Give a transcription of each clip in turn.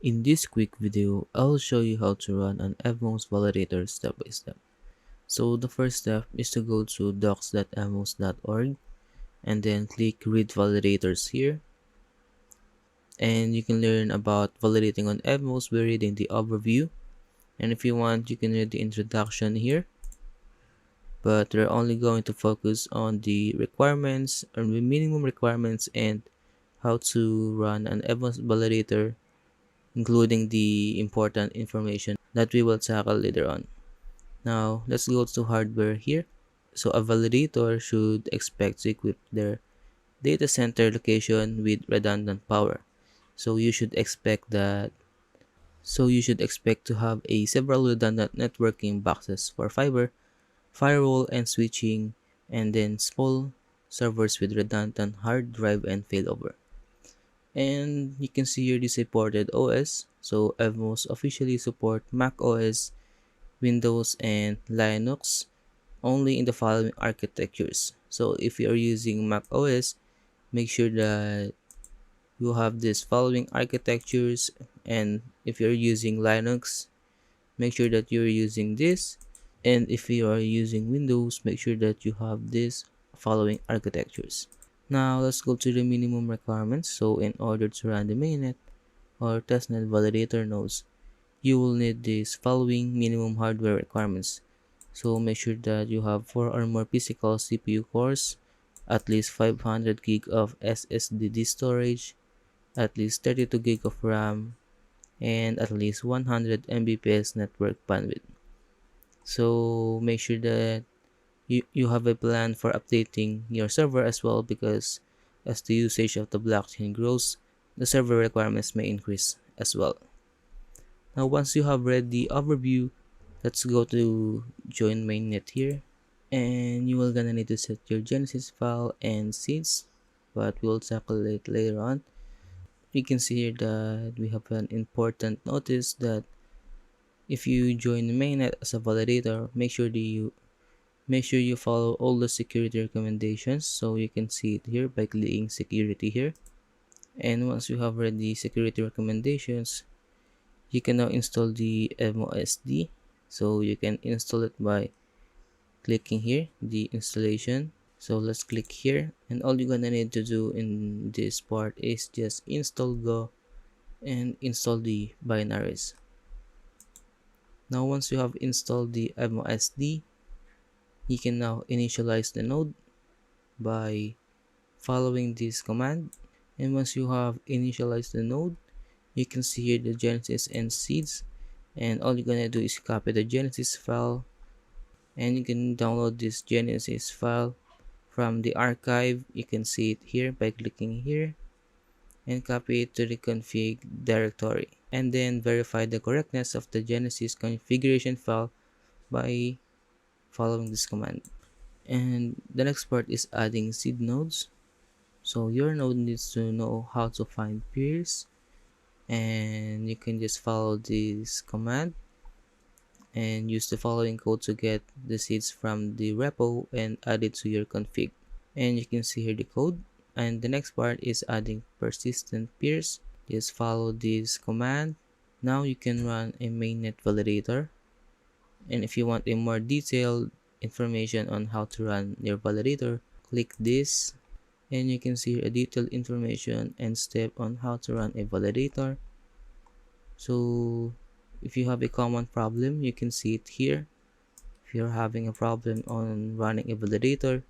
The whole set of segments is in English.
In this quick video, I'll show you how to run an EVMOS Validator step by step. So the first step is to go to docs.evmos.org and then click read validators here. And you can learn about validating on EVMOS by reading the overview. And if you want, you can read the introduction here. But we're only going to focus on the requirements or the minimum requirements and how to run an EVMOS validator, including the important information that we will tackle later on. Now, let's go to hardware here. So a validator should expect to equip their data center location with redundant power. So you should expect that you should expect to have a several redundant networking boxes for fiber, firewall and switching, and then small servers with redundant hard drive and failover. And you can see here the supported OS. So EVMOS officially support Mac OS, Windows, and Linux only in the following architectures. So if you are using Mac OS, make sure that you have these following architectures, and if you're using Linux, make sure that you're using this, and if you are using Windows, make sure that you have these following architectures. Now let's go to the minimum requirements. So in order to run the mainnet or testnet validator nodes, you will need these following minimum hardware requirements. So make sure that you have 4 or more physical CPU cores, at least 500 gig of SSD storage, at least 32 gig of RAM, and at least 100 Mbps network bandwidth. So make sure that you have a plan for updating your server as well, because as the usage of the blockchain grows, the server requirements may increase as well. Now once you have read the overview, let's go to join mainnet here, and you will gonna need to set your genesis file and seeds, but we'll tackle it later on. You can see here that we have an important notice that if you join the mainnet as a validator, make sure you follow all the security recommendations. So you can see it here by clicking security here. And once you have read the security recommendations, you can now install the EVMOS. So you can install it by clicking here, the installation. So let's click here, and all you're gonna need to do in this part is just install Go and install the binaries. Now once you have installed the EVMOS, you can now initialize the node by following this command. And once you have initialized the node, you can see here the genesis and seeds, and all you're gonna do is copy the genesis file, and you can download this genesis file from the archive. You can see it here by clicking here and copy it to the config directory, and then verify the correctness of the genesis configuration file by following this command. And the next part is adding seed nodes. So your node needs to know how to find peers, and you can just follow this command and use the following code to get the seeds from the repo and add it to your config. And you can see here the code. And the next part is adding persistent peers. Just follow this command. Now you can run a mainnet validator, and if you want a more detailed information on how to run your validator, click this, and you can see a detailed information and step on how to run a validator. So if you have a common problem, you can see it here. If you're having a problem on running a validator,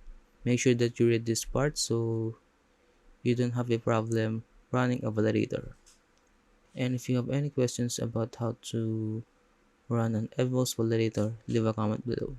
make sure that you read this part so you don't have a problem running a validator. And if you have any questions about how to run an EVMOS validator, leave a comment below.